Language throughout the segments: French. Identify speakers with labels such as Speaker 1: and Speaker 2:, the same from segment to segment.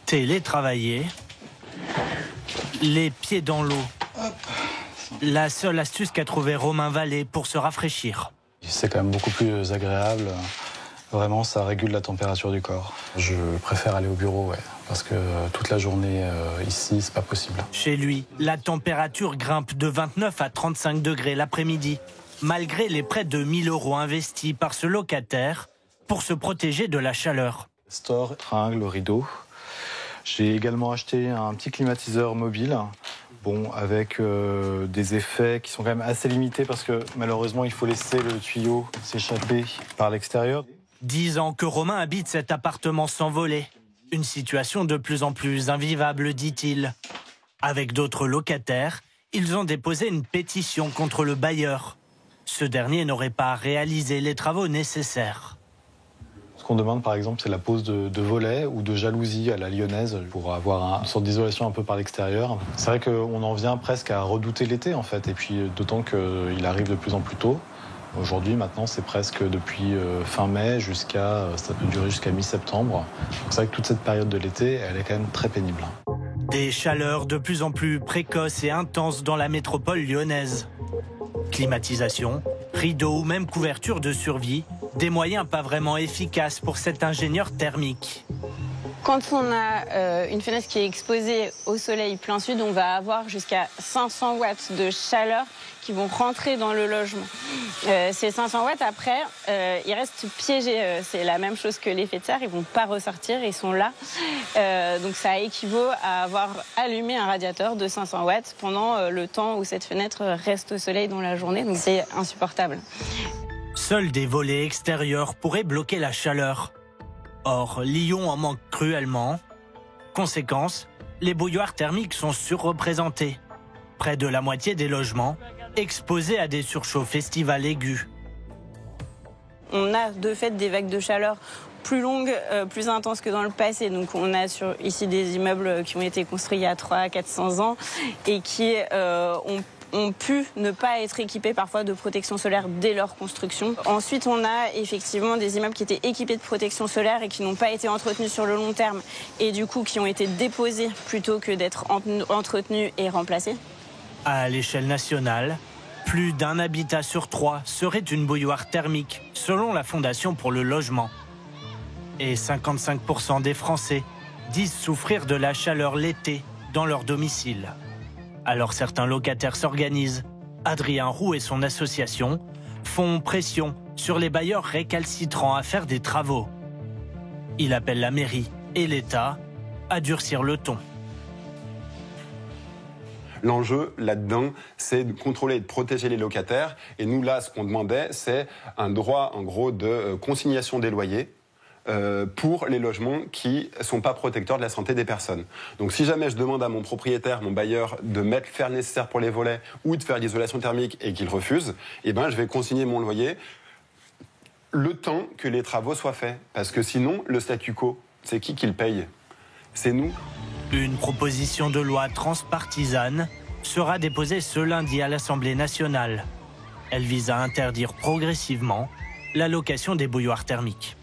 Speaker 1: Télétravailler, les pieds dans l'eau. La seule astuce qu'a trouvé Romain Vallée pour se rafraîchir.
Speaker 2: C'est quand même beaucoup plus agréable. Vraiment, ça régule la température du corps. Je préfère aller au bureau, parce que toute la journée ici, c'est pas possible.
Speaker 1: Chez lui, la température grimpe de 29 à 35 degrés l'après-midi, malgré les près de 1 000 € investis par ce locataire pour se protéger de la chaleur.
Speaker 2: Store, tringle, rideau. J'ai également acheté un petit climatiseur mobile, avec des effets qui sont quand même assez limités parce que malheureusement, il faut laisser le tuyau s'échapper par l'extérieur.
Speaker 1: 10 ans que Romain habite cet appartement sans volet. Une situation de plus en plus invivable, dit-il. Avec d'autres locataires, ils ont déposé une pétition contre le bailleur. Ce dernier n'aurait pas réalisé les travaux nécessaires.
Speaker 2: Ce qu'on demande par exemple, c'est la pose de volets ou de jalousies à la lyonnaise pour avoir une sorte d'isolation un peu par l'extérieur. C'est vrai qu'on en vient presque à redouter l'été en fait, et puis d'autant qu'il arrive de plus en plus tôt. Aujourd'hui, maintenant, c'est presque depuis fin mai ça peut durer jusqu'à mi-septembre. C'est vrai que toute cette période de l'été, elle est quand même très pénible.
Speaker 1: Des chaleurs de plus en plus précoces et intenses dans la métropole lyonnaise. Climatisation, rideaux ou même couverture de survie, des moyens pas vraiment efficaces pour cet ingénieur thermique.
Speaker 3: Quand on a une fenêtre qui est exposée au soleil plein sud, on va avoir jusqu'à 500 watts de chaleur qui vont rentrer dans le logement. Ces 500 watts, après, ils restent piégés. C'est la même chose que l'effet de serre, ils ne vont pas ressortir, ils sont là. Donc ça équivaut à avoir allumé un radiateur de 500 watts pendant le temps où cette fenêtre reste au soleil dans la journée. Donc c'est insupportable.
Speaker 1: Seuls des volets extérieurs pourraient bloquer la chaleur. Or, Lyon en manque cruellement. Conséquence, les bouilloires thermiques sont surreprésentés. Près de la moitié des logements exposés à des surchauffes estivales aiguës.
Speaker 3: On a de fait des vagues de chaleur plus longues, plus intenses que dans le passé. Donc on a ici des immeubles qui ont été construits il y a 300 à 400 ans et qui ont pu ne pas être équipés parfois de protection solaire dès leur construction. Ensuite, on a effectivement des immeubles qui étaient équipés de protection solaire et qui n'ont pas été entretenus sur le long terme et du coup qui ont été déposés plutôt que d'être entretenus et remplacés. À
Speaker 1: l'échelle nationale, plus d'un habitat sur 3 serait une bouilloire thermique, selon la Fondation pour le logement. Et 55% des Français disent souffrir de la chaleur l'été dans leur domicile. Alors certains locataires s'organisent. Adrien Roux et son association font pression sur les bailleurs récalcitrants à faire des travaux. Il appelle la mairie et l'État à durcir le ton.
Speaker 4: L'enjeu là-dedans, c'est de contrôler et de protéger les locataires. Et nous, là, ce qu'on demandait, c'est un droit, en gros, de consignation des loyers pour les logements qui ne sont pas protecteurs de la santé des personnes. Donc si jamais je demande à mon propriétaire, mon bailleur, de faire le nécessaire pour les volets ou de faire l'isolation thermique et qu'il refuse, je vais consigner mon loyer le temps que les travaux soient faits. Parce que sinon, le statu quo, c'est qui le paye? C'est nous.
Speaker 1: Une proposition de loi transpartisane sera déposée ce lundi à l'Assemblée nationale. Elle vise à interdire progressivement la location des bouilloires thermiques.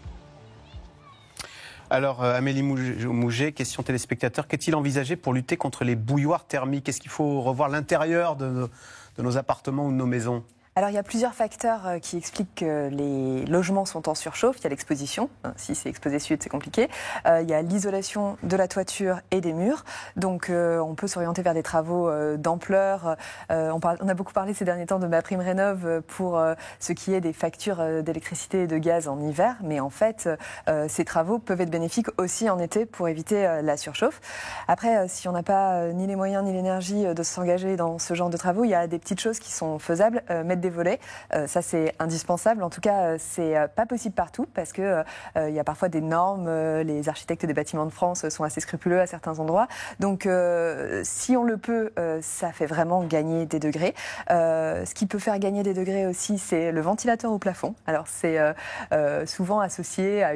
Speaker 5: Alors, Amélie Mouget, question téléspectateur, qu'est-il envisagé pour lutter contre les bouilloires thermiques? Est-ce qu'il faut revoir l'intérieur de nos appartements ou de nos maisons?
Speaker 6: Alors, il y a plusieurs facteurs qui expliquent que les logements sont en surchauffe. Il y a l'exposition. Si c'est exposé sud, c'est compliqué. Il y a l'isolation de la toiture et des murs. Donc, on peut s'orienter vers des travaux d'ampleur. On a beaucoup parlé ces derniers temps de MaPrimeRénov' pour ce qui est des factures d'électricité et de gaz en hiver. Mais en fait, ces travaux peuvent être bénéfiques aussi en été pour éviter la surchauffe. Après, si on n'a pas ni les moyens ni l'énergie de s'engager dans ce genre de travaux, il y a des petites choses qui sont faisables. Mettre des volets, ça c'est indispensable. En tout cas, c'est pas possible partout parce que il y a parfois des normes. Les architectes des bâtiments de France sont assez scrupuleux à certains endroits. Donc, si on le peut, ça fait vraiment gagner des degrés. Ce qui peut faire gagner des degrés aussi, c'est le ventilateur au plafond. Alors, c'est souvent associé à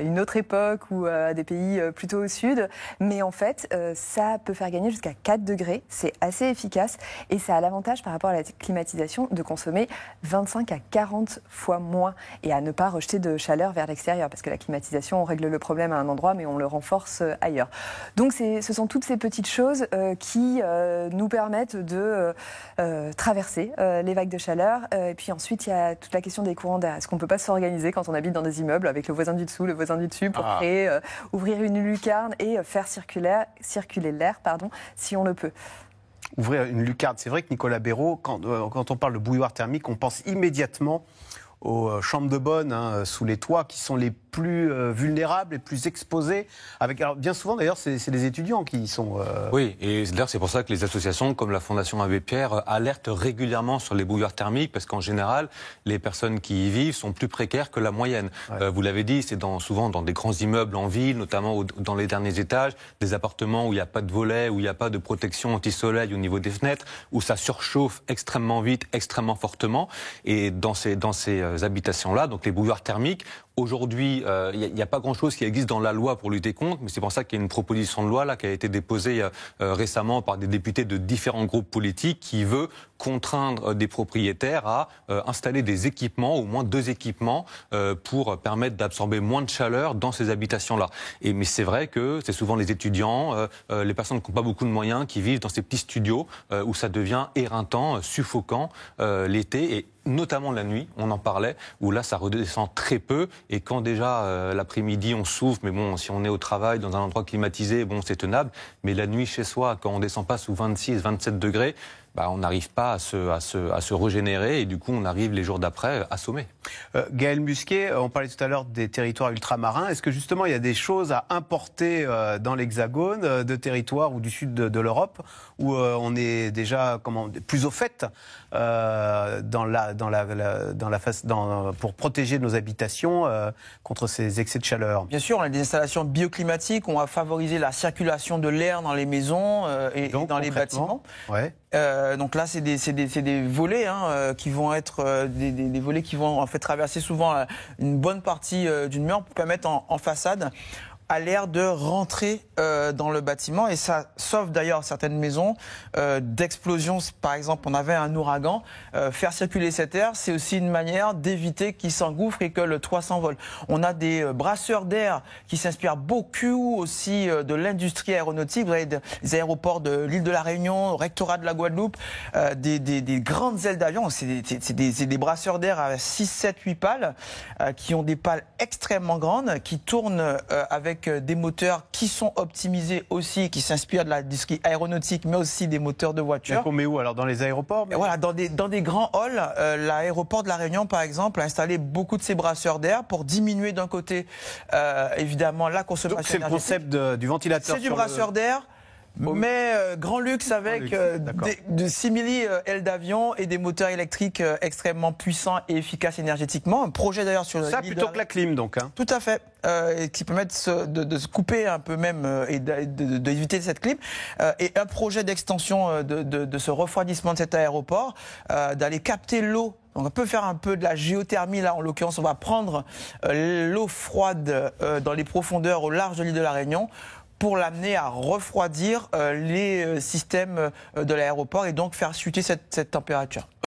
Speaker 6: une autre époque ou à des pays plutôt au sud. Mais en fait, ça peut faire gagner jusqu'à 4 degrés. C'est assez efficace et ça a l'avantage par rapport à la climatisation de consommer consommer 25 à 40 fois moins et à ne pas rejeter de chaleur vers l'extérieur parce que la climatisation, on règle le problème à un endroit mais on le renforce ailleurs. Donc ce sont toutes ces petites choses qui nous permettent de traverser les vagues de chaleur. Et puis ensuite, il y a toute la question des courants d'air. Est-ce qu'on ne peut pas s'organiser quand on habite dans des immeubles avec le voisin du dessous, le voisin du dessus pour créer, ouvrir une lucarne et faire circuler l'air, si on le peut.
Speaker 5: Ouvrir une lucarne, c'est vrai que Nicolas Béraud, quand on parle de bouilloire thermique, on pense immédiatement aux chambres de bonne sous les toits qui sont les plus vulnérables, les plus exposés. Alors, bien souvent, d'ailleurs, c'est les étudiants qui y sont...
Speaker 7: Oui, et d'ailleurs, c'est pour ça que les associations comme la Fondation Abbé Pierre alertent régulièrement sur les bouilloires thermiques, parce qu'en général, les personnes qui y vivent sont plus précaires que la moyenne. Ouais. Vous l'avez dit, c'est souvent dans des grands immeubles en ville, notamment dans les derniers étages, des appartements où il n'y a pas de volets, où il n'y a pas de protection anti-soleil au niveau des fenêtres, où ça surchauffe extrêmement vite, extrêmement fortement. Et dans ces habitations-là, donc les bouilloires thermiques, aujourd'hui, il n'y a pas grand-chose qui existe dans la loi pour lutter contre, mais c'est pour ça qu'il y a une proposition de loi là, qui a été déposée récemment par des députés de différents groupes politiques qui veut contraindre des propriétaires à installer des équipements, au moins 2 équipements, pour permettre d'absorber moins de chaleur dans ces habitations-là. Mais c'est vrai que c'est souvent les étudiants, les personnes qui n'ont pas beaucoup de moyens, qui vivent dans ces petits studios où ça devient éreintant, suffocant l'été et notamment la nuit, on en parlait, où là ça redescend très peu et quand déjà l'après-midi on souffle, mais bon, si on est au travail dans un endroit climatisé, bon c'est tenable, mais la nuit chez soi, quand on descend pas sous 26, 27 degrés, on n'arrive pas à se régénérer et du coup on arrive les jours d'après assommés.
Speaker 5: Gaël Musquet, on parlait tout à l'heure des territoires ultramarins. Est-ce que justement il y a des choses à importer dans l'Hexagone, de territoires ou du sud de l'Europe, où on est déjà plus au fait pour protéger nos habitations contre ces excès de chaleur?
Speaker 8: Bien sûr, on a des installations bioclimatiques, on va favoriser la circulation de l'air dans les maisons et dans les bâtiments.
Speaker 5: Ouais.
Speaker 8: Donc là, c'est des volets qui vont être des volets qui vont en fait traverser souvent une bonne partie d'une mur pour permettre en façade à l'air de rentrer dans le bâtiment et ça sauve d'ailleurs certaines maisons d'explosion. Par exemple, on avait un ouragan, faire circuler cet air, c'est aussi une manière d'éviter qu'il s'engouffre et que le toit s'envole. On a des brasseurs d'air qui s'inspirent beaucoup aussi de l'industrie aéronautique. Vous avez des aéroports de l'île de la Réunion, au rectorat de la Guadeloupe, des grandes ailes d'avion. C'est des brasseurs d'air à 6, 7, 8 pales qui ont des pales extrêmement grandes, qui tournent avec des moteurs qui sont optimisés aussi, qui s'inspirent de l'industrie aéronautique, mais aussi des moteurs de voitures.
Speaker 5: On met où alors? Dans les aéroports?
Speaker 8: Voilà, dans des grands halls. L'aéroport de la Réunion, par exemple, a installé beaucoup de ces brasseurs d'air pour diminuer d'un côté, évidemment, la consommation énergétique.
Speaker 5: Donc c'est le concept du ventilateur.
Speaker 8: C'est du brasseur d'air. Mais grand luxe avec de simili ailes d'avion et des moteurs électriques extrêmement puissants et efficaces énergétiquement. Un projet d'ailleurs sur
Speaker 5: ça plutôt que la clim donc.
Speaker 8: Tout à fait, qui permettent de se couper un peu même et d'éviter cette clim. Et un projet d'extension de ce refroidissement de cet aéroport, d'aller capter l'eau. Donc on peut faire un peu de la géothermie là, en l'occurrence on va prendre l'eau froide dans les profondeurs au large de l'île de la Réunion pour l'amener à refroidir les systèmes de l'aéroport et donc faire chuter cette température.